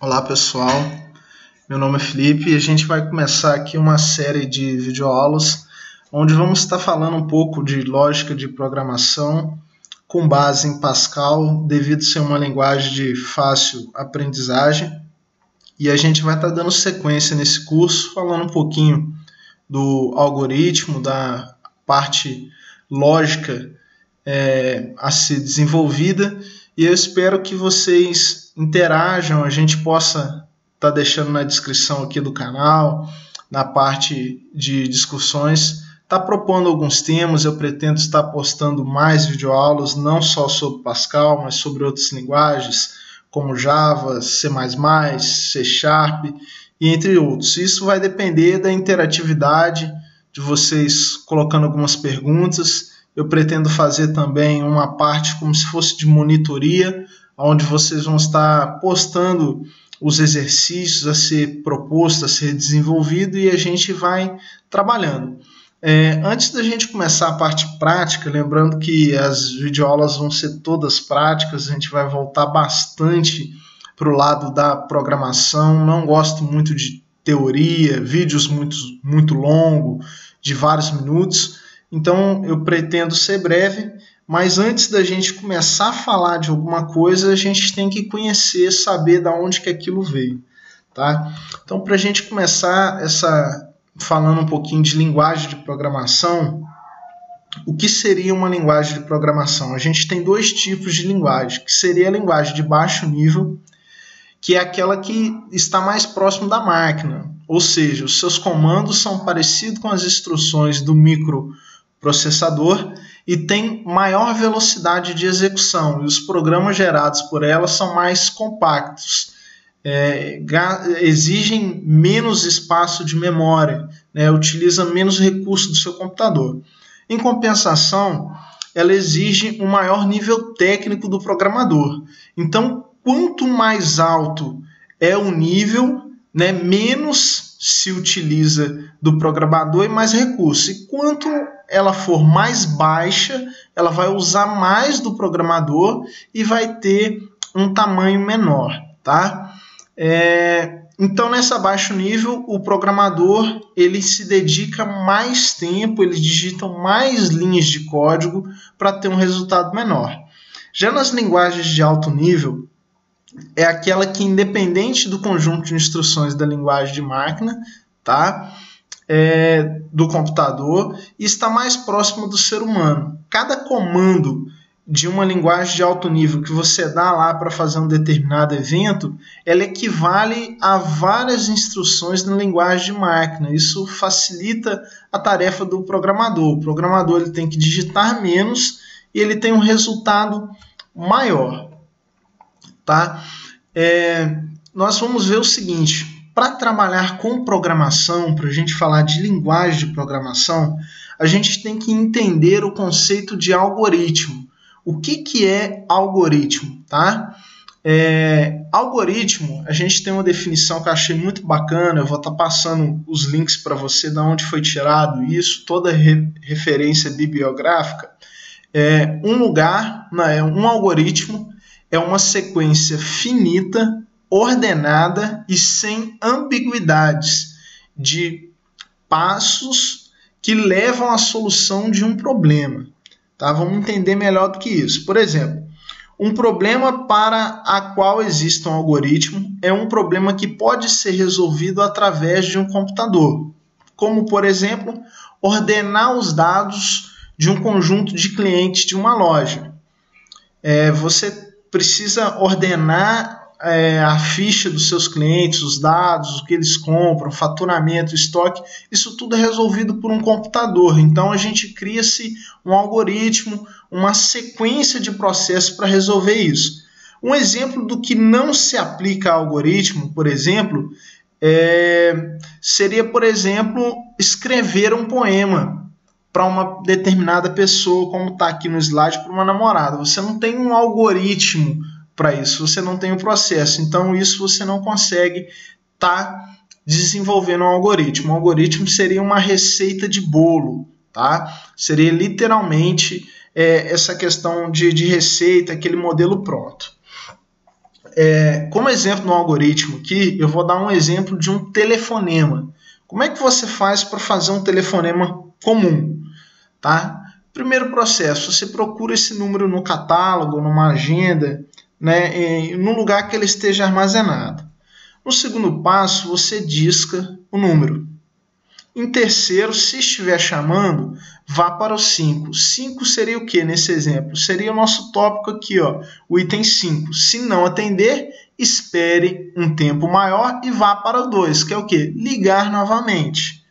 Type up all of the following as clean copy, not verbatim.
Olá pessoal, meu nome é Felipe e a gente vai começar aqui uma série de videoaulas onde vamos estar falando um pouco de lógica de programação com base em Pascal, devido ser uma linguagem de fácil aprendizagem. E a gente vai estar dando sequência nesse curso, falando um pouquinho do algoritmo, da parte lógica a ser desenvolvida, e eu espero que vocês interajam, a gente possa estar deixando na descrição aqui do canal, na parte de discussões, está propondo alguns temas. Eu pretendo estar postando mais videoaulas, não só sobre Pascal, mas sobre outras linguagens, como Java, C++, C Sharp, e entre outros. Isso vai depender da interatividade, de vocês colocando algumas perguntas. Eu pretendo fazer também uma parte como se fosse de monitoria, onde vocês vão estar postando os exercícios a ser proposto, a ser desenvolvido, e a gente vai trabalhando. Antes da gente começar a parte prática, lembrando que as videoaulas vão ser todas práticas, a gente vai voltar bastante para o lado da programação. Não gosto muito de teoria, vídeos muito longos, de vários minutos. Então eu pretendo ser breve, mas antes da gente começar a falar de alguma coisa, a gente tem que conhecer, saber de onde que aquilo veio, tá? Então, para a gente começar falando um pouquinho de linguagem de programação, o que seria uma linguagem de programação? A gente tem dois tipos de linguagem, que seria a linguagem de baixo nível, que é aquela que está mais próximo da máquina, ou seja, os seus comandos são parecidos com as instruções do microprocessador e tem maior velocidade de execução, e os programas gerados por ela são mais compactos, exigem menos espaço de memória, utiliza menos recursos do seu computador. Em compensação, ela exige um maior nível técnico do programador. Então, quanto mais alto é o nível, menos se utiliza do programador e mais recursos. E quanto ela for mais baixa, ela vai usar mais do programador e vai ter um tamanho menor, tá? Então, nessa baixo nível, o programador ele se dedica mais tempo, ele digita mais linhas de código para ter um resultado menor. Já nas linguagens de alto nível, é aquela que, independente do conjunto de instruções da linguagem de máquina, tá? Do computador, está mais próximo do ser humano. Cada comando de uma linguagem de alto nível que você dá lá para fazer um determinado evento, ela equivale a várias instruções na linguagem de máquina. Isso facilita a tarefa do programador. O programador ele tem que digitar menos e ele tem um resultado maior, tá? Nós vamos ver o seguinte: para trabalhar com programação, para a gente falar de linguagem de programação, a gente tem que entender o conceito de algoritmo. O que é algoritmo, tá? Algoritmo, a gente tem uma definição que eu achei muito bacana. Eu vou estar passando os links para você de onde foi tirado isso, toda referência bibliográfica. Um algoritmo é uma sequência finita, ordenada e sem ambiguidades de passos que levam à solução de um problema. Tá? Vamos entender melhor do que isso. Por exemplo, um problema para a qual existe um algoritmo é um problema que pode ser resolvido através de um computador, como, por exemplo, ordenar os dados de um conjunto de clientes de uma loja. Você precisa ordenar a ficha dos seus clientes, os dados, o que eles compram, faturamento, estoque, isso tudo é resolvido por um computador. Então a gente cria-se um algoritmo, uma sequência de processos para resolver isso. Um exemplo do que não se aplica a algoritmo, por exemplo, seria, por exemplo, escrever um poema para uma determinada pessoa, como está aqui no slide, para uma namorada. Você não tem um algoritmo para isso, você não tem o processo, então isso você não consegue estar desenvolvendo um algoritmo. Um algoritmo seria uma receita de bolo, tá? Seria literalmente essa questão de receita, aquele modelo pronto. Como exemplo no algoritmo aqui, eu vou dar um exemplo de um telefonema. Como é que você faz para fazer um telefonema comum? Tá? Primeiro processo, você procura esse número no catálogo, numa agenda, né, num lugar que ele esteja armazenado. No segundo passo, você disca o número. Em terceiro, se estiver chamando, vá para o 5. 5 seria o que nesse exemplo? Seria o nosso tópico aqui, ó, o item 5. Se não atender, espere um tempo maior e vá para o 2, que é o que? Ligar novamente.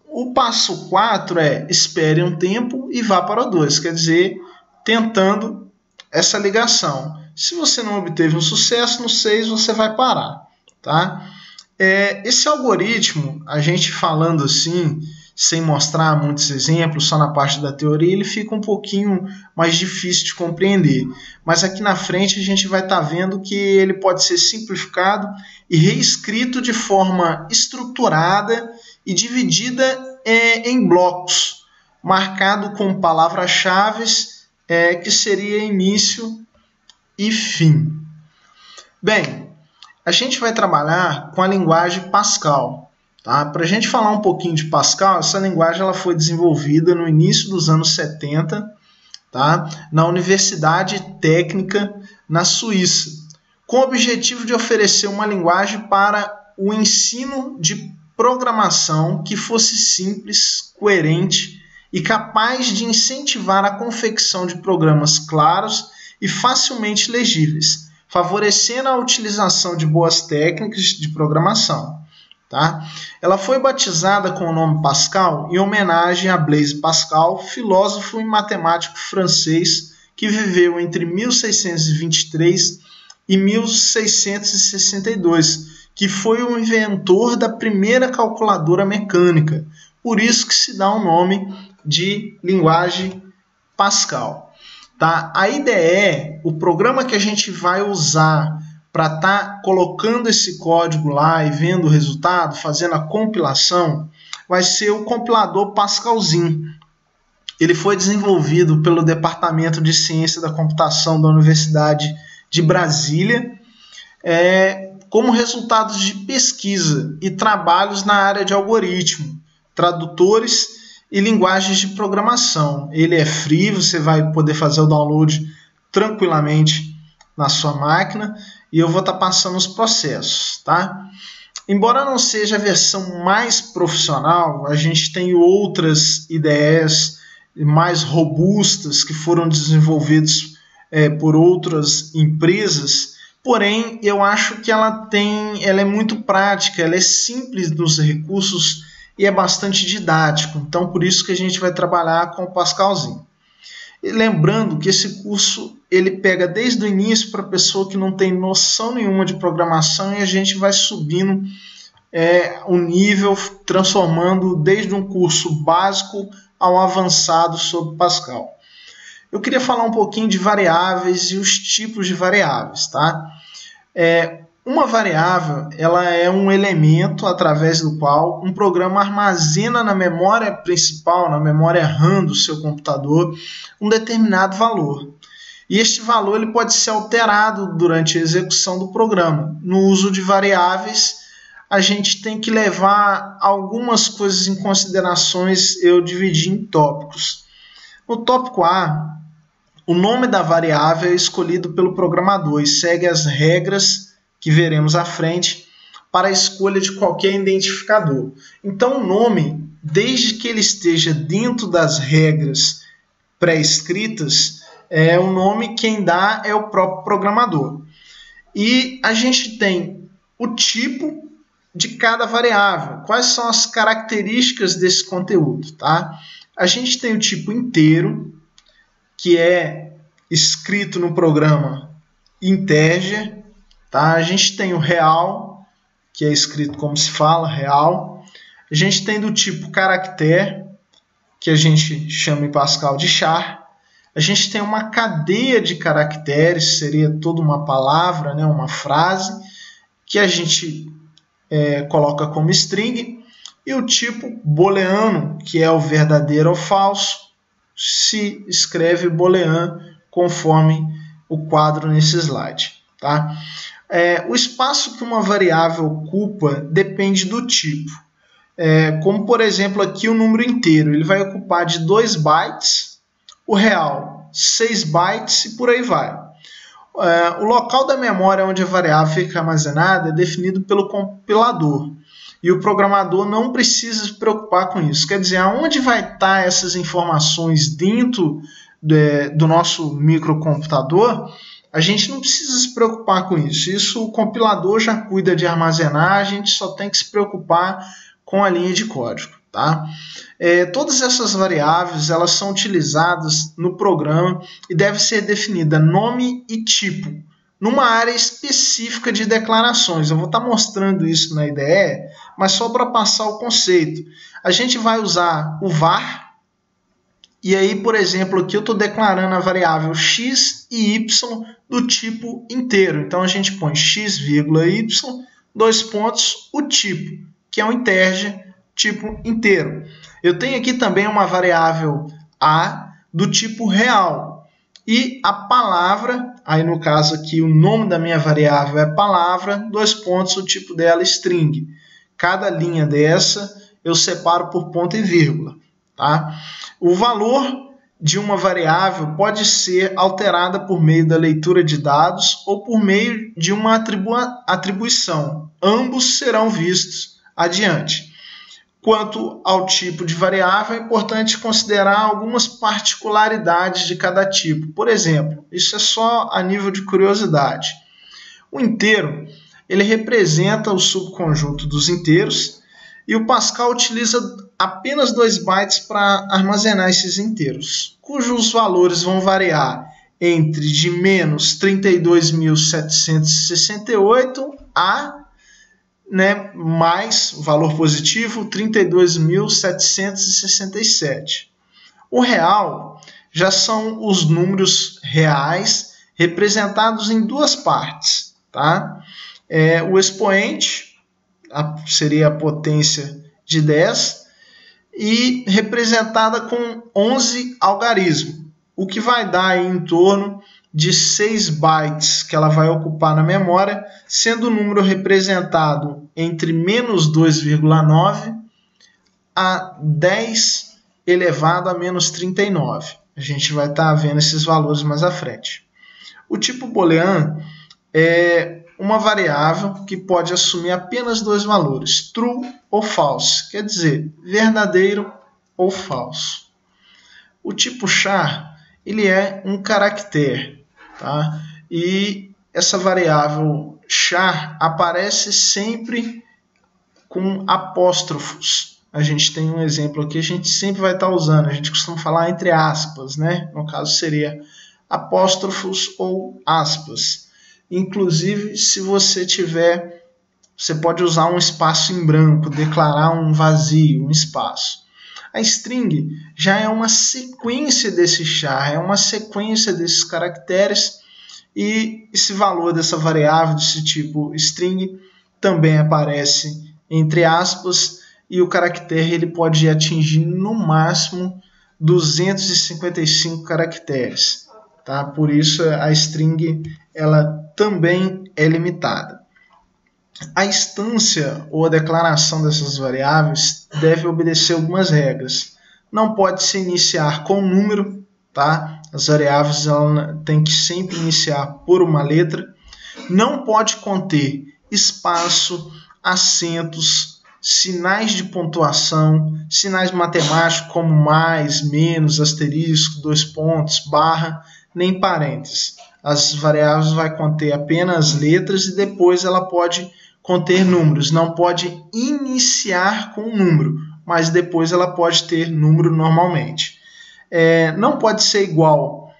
O passo 4 é espere um tempo e vá para o 2, quer dizer, tentando essa ligação. Se você não obteve um sucesso, no 6 você vai parar. Tá? Esse algoritmo, a gente falando assim, sem mostrar muitos exemplos, só na parte da teoria, ele fica um pouquinho mais difícil de compreender. Mas aqui na frente a gente vai estar vendo que ele pode ser simplificado e reescrito de forma estruturada e dividida em blocos, marcado com palavras-chave que seria início e fim. Bem, a gente vai trabalhar com a linguagem Pascal. Tá? Para a gente falar um pouquinho de Pascal, essa linguagem ela foi desenvolvida no início dos anos 70, tá? Na Universidade Técnica na Suíça, com o objetivo de oferecer uma linguagem para o ensino de programação que fosse simples, coerente e capaz de incentivar a confecção de programas claros e facilmente legíveis, favorecendo a utilização de boas técnicas de programação. Tá? Ela foi batizada com o nome Pascal em homenagem a Blaise Pascal, filósofo e matemático francês que viveu entre 1623 e 1662, que foi o inventor da primeira calculadora mecânica. Por isso que se dá o nome de linguagem Pascal. Tá? A ideia o programa que a gente vai usar para estar colocando esse código lá e vendo o resultado, fazendo a compilação, vai ser o compilador Pascalzinho. Ele foi desenvolvido pelo Departamento de Ciência da Computação da Universidade de Brasília, como resultados de pesquisa e trabalhos na área de algoritmo, tradutores e linguagens de programação. Ele é free, você vai poder fazer o download tranquilamente na sua máquina e eu vou estar passando os processos. Tá? Embora não seja a versão mais profissional, a gente tem outras ideias mais robustas que foram desenvolvidas por outras empresas. Porém, eu acho que ela é muito prática, ela é simples nos recursos e é bastante didático. Então, por isso que a gente vai trabalhar com o Pascalzinho. E lembrando que esse curso ele pega desde o início para a pessoa que não tem noção nenhuma de programação e a gente vai subindo o nível, transformando desde um curso básico ao avançado sobre Pascal. Eu queria falar um pouquinho de variáveis e os tipos de variáveis. Tá? Uma variável ela é um elemento através do qual um programa armazena na memória principal, na memória RAM do seu computador, um determinado valor. E este valor ele pode ser alterado durante a execução do programa. No uso de variáveis, a gente tem que levar algumas coisas em considerações, eu dividi em tópicos. No tópico A, o nome da variável é escolhido pelo programador e segue as regras que veremos à frente para a escolha de qualquer identificador. Então, o nome, desde que ele esteja dentro das regras pré-escritas, o nome quem dá é o próprio programador. E a gente tem o tipo de cada variável, quais são as características desse conteúdo. Tá? A gente tem o tipo inteiro, que é escrito no programa integer. Tá? A gente tem o real, que é escrito como se fala, real. A gente tem do tipo caractere, que a gente chama em Pascal de char. A gente tem uma cadeia de caracteres, seria toda uma palavra, né, uma frase, que a gente coloca como string. E o tipo booleano, que é o verdadeiro ou falso, se escreve boolean conforme o quadro nesse slide. Tá? O espaço que uma variável ocupa depende do tipo. Como, por exemplo, aqui o número inteiro. Ele vai ocupar de 2 bytes, o real 6 bytes e por aí vai. O local da memória onde a variável fica armazenada é definido pelo compilador. E o programador não precisa se preocupar com isso. Quer dizer, aonde vai estar essas informações dentro do nosso microcomputador, a gente não precisa se preocupar com isso. Isso o compilador já cuida de armazenar, a gente só tem que se preocupar com a linha de código. Tá? Todas essas variáveis elas são utilizadas no programa e deve ser definida nome e tipo, numa área específica de declarações. Eu vou estar mostrando isso na IDE, mas só para passar o conceito. A gente vai usar o var, e aí, por exemplo, aqui eu estou declarando a variável x e y do tipo inteiro. Então, a gente põe x, y, 2 pontos, o tipo, que é um integer, tipo inteiro. Eu tenho aqui também uma variável a do tipo real. E a palavra, aí no caso aqui o nome da minha variável é palavra, 2 pontos, o tipo dela string. Cada linha dessa eu separo por ponto e vírgula. Tá? O valor de uma variável pode ser alterada por meio da leitura de dados ou por meio de uma atribuição. Ambos serão vistos adiante. Quanto ao tipo de variável, é importante considerar algumas particularidades de cada tipo. Por exemplo, isso é só a nível de curiosidade. O inteiro, ele representa o subconjunto dos inteiros e o Pascal utiliza apenas 2 bytes para armazenar esses inteiros, cujos valores vão variar entre de menos 32.768 a mais valor positivo 32.767. O real já são os números reais representados em 2 partes. Tá? O expoente seria a potência de 10 e representada com 11 algarismo, o que vai dar aí em torno de 6 bytes que ela vai ocupar na memória, sendo o número representado entre menos 2,9 a 10 elevado a menos 39. A gente vai estar vendo esses valores mais à frente. O tipo booleano é uma variável que pode assumir apenas 2 valores, true ou false, quer dizer, verdadeiro ou falso. O tipo char, ele é um caractere. Tá? E essa variável char aparece sempre com apóstrofos. A gente tem um exemplo aqui, a gente sempre vai estar usando, a gente costuma falar entre aspas, né? No caso seria apóstrofos ou aspas. Inclusive, se você tiver, você pode usar um espaço em branco, declarar um vazio, um espaço. A string já é uma sequência desse char, é uma sequência desses caracteres e esse valor dessa variável desse tipo string também aparece entre aspas e o caractere ele pode atingir no máximo 255 caracteres. Tá? Por isso a string ela também é limitada. A instância ou a declaração dessas variáveis deve obedecer algumas regras. Não pode se iniciar com número, tá? As variáveis têm que sempre iniciar por uma letra. Não pode conter espaço, acentos, sinais de pontuação, sinais matemáticos como mais, menos, asterisco, 2 pontos, barra, nem parênteses. As variáveis vai conter apenas letras e depois ela pode conter números, não pode iniciar com um número, mas depois ela pode ter número normalmente. Não pode ser igual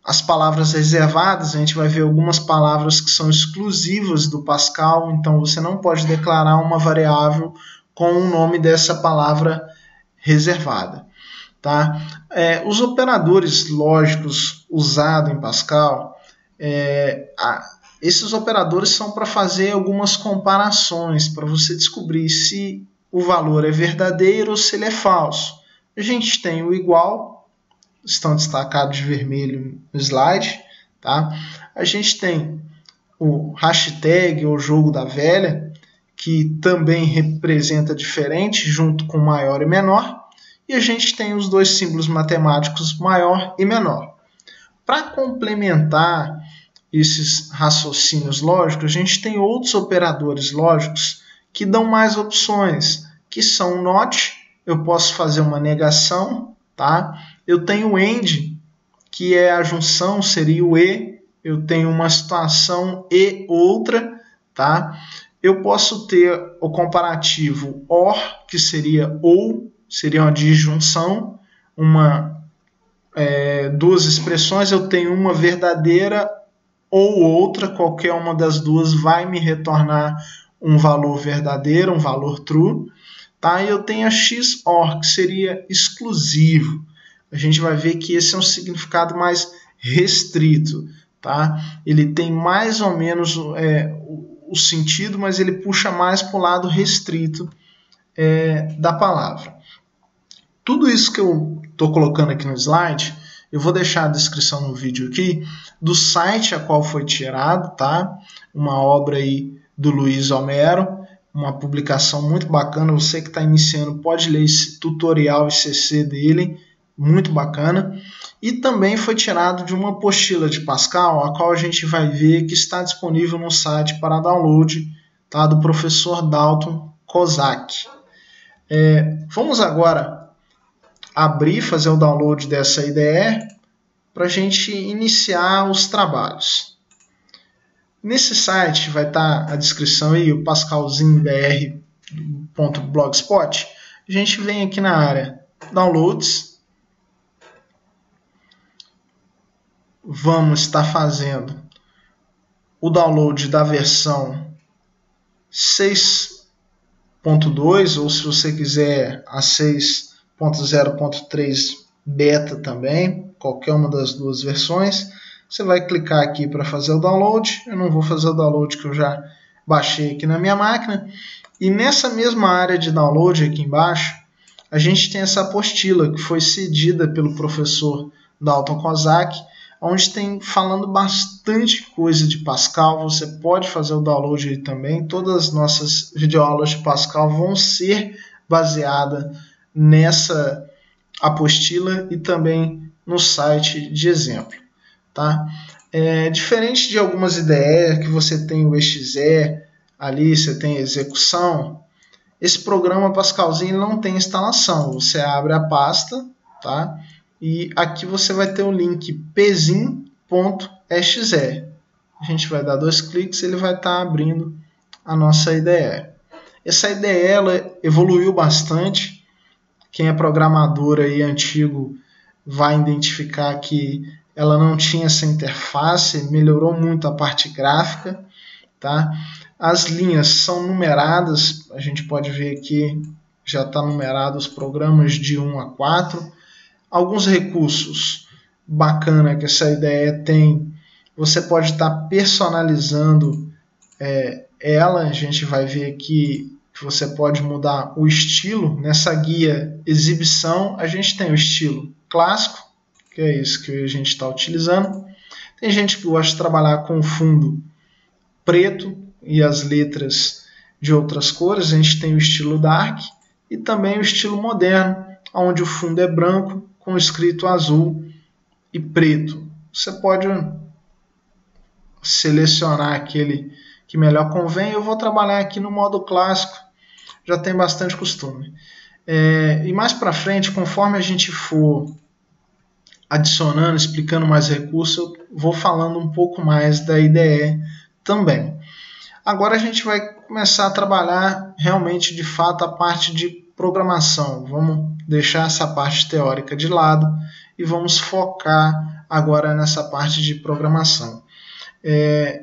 às palavras reservadas, a gente vai ver algumas palavras que são exclusivas do Pascal, então você não pode declarar uma variável com o nome dessa palavra reservada. Tá? Os operadores lógicos usados em Pascal, esses operadores são para fazer algumas comparações, para você descobrir se o valor é verdadeiro ou se ele é falso. A gente tem o igual, estão destacados de vermelho no slide, tá? A gente tem o hashtag ou jogo da velha, que também representa diferente junto com maior e menor, e a gente tem os dois símbolos matemáticos maior e menor. Para complementar esses raciocínios lógicos, a gente tem outros operadores lógicos que dão mais opções, que são o NOT, eu posso fazer uma negação, tá? Eu tenho o AND, que é a junção, seria o E, eu tenho uma situação e outra, tá? Eu posso ter o comparativo OR, que seria ou, seria uma disjunção, duas expressões, eu tenho uma verdadeira ou outra, qualquer uma das duas vai me retornar um valor verdadeiro, um valor true, tá? E eu tenho a XOR, que seria exclusivo. A gente vai ver que esse é um significado mais restrito, tá? Ele tem mais ou menos o sentido, mas ele puxa mais para o lado restrito da palavra. Tudo isso que eu estou colocando aqui no slide, eu vou deixar a descrição no vídeo aqui do site a qual foi tirado, tá? Uma obra aí do Luiz Homero, uma publicação muito bacana. Você que está iniciando pode ler esse tutorial ICC dele, muito bacana. E também foi tirado de uma apostila de Pascal, a qual a gente vai ver que está disponível no site para download, tá? Do professor Dalton Kozak. Vamos agora abrir, fazer o download dessa IDE para a gente iniciar os trabalhos. Nesse site vai estar a descrição aí, o pascalzinbr.blogspot. A gente vem aqui na área Downloads. Vamos estar fazendo o download da versão 6.2, ou se você quiser a 6.0.3 beta também, qualquer uma das duas versões. Você vai clicar aqui para fazer o download. Eu não vou fazer o download que eu já baixei aqui na minha máquina. E nessa mesma área de download aqui embaixo, a gente tem essa apostila que foi cedida pelo professor Dalton Kozak, onde tem falando bastante coisa de Pascal. Você pode fazer o download aí também. Todas as nossas videoaulas de Pascal vão ser baseadas nessa apostila e também no site de exemplo, tá? Diferente de algumas ideias que você tem o exe, ali você tem a execução, esse programa Pascalzinho não tem instalação. Você abre a pasta, tá? E aqui você vai ter o link pzin.exe. A gente vai dar 2 cliques e ele vai estar abrindo a nossa IDE. Essa IDE ela evoluiu bastante. Quem é programador aí antigo vai identificar que ela não tinha essa interface, melhorou muito a parte gráfica, tá? As linhas são numeradas, a gente pode ver aqui, já está numerado os programas de 1 a 4. Alguns recursos bacana que essa ideia tem, você pode estar personalizando ela. A gente vai ver aqui que você pode mudar o estilo. Nessa guia exibição, a gente tem o estilo clássico, que é isso que a gente está utilizando. Tem gente que gosta de trabalhar com fundo preto e as letras de outras cores. A gente tem o estilo dark e também o estilo moderno, onde o fundo é branco com escrito azul e preto. Você pode selecionar aquele que melhor convém. Eu vou trabalhar aqui no modo clássico, já tem bastante costume. E mais para frente, conforme a gente for adicionando, explicando mais recursos, eu vou falando um pouco mais da IDE também. Agora a gente vai começar a trabalhar realmente, de fato, a parte de programação. Vamos deixar essa parte teórica de lado e vamos focar agora nessa parte de programação.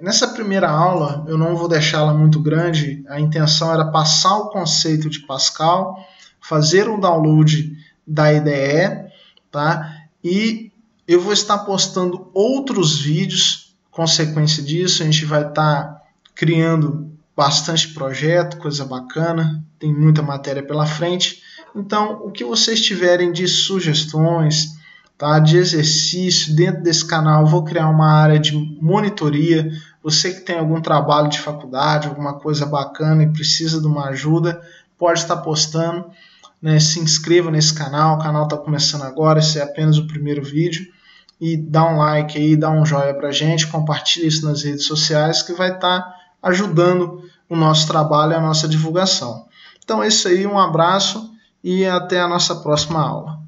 Nessa primeira aula, eu não vou deixá-la muito grande, a intenção era passar o conceito de Pascal, fazer um download da IDE, tá? E eu vou estar postando outros vídeos, consequência disso. A gente vai estar criando bastante projeto, coisa bacana, tem muita matéria pela frente. Então, o que vocês tiverem de sugestões, tá, de exercício. Dentro desse canal eu vou criar uma área de monitoria. Você que tem algum trabalho de faculdade, alguma coisa bacana e precisa de uma ajuda, pode estar postando, né? Se inscreva nesse canal, o canal está começando agora, esse é apenas o primeiro vídeo, e dá um like aí, dá um joinha pra gente, compartilha isso nas redes sociais que vai estar ajudando o nosso trabalho e a nossa divulgação. Então é isso aí, um abraço e até a nossa próxima aula.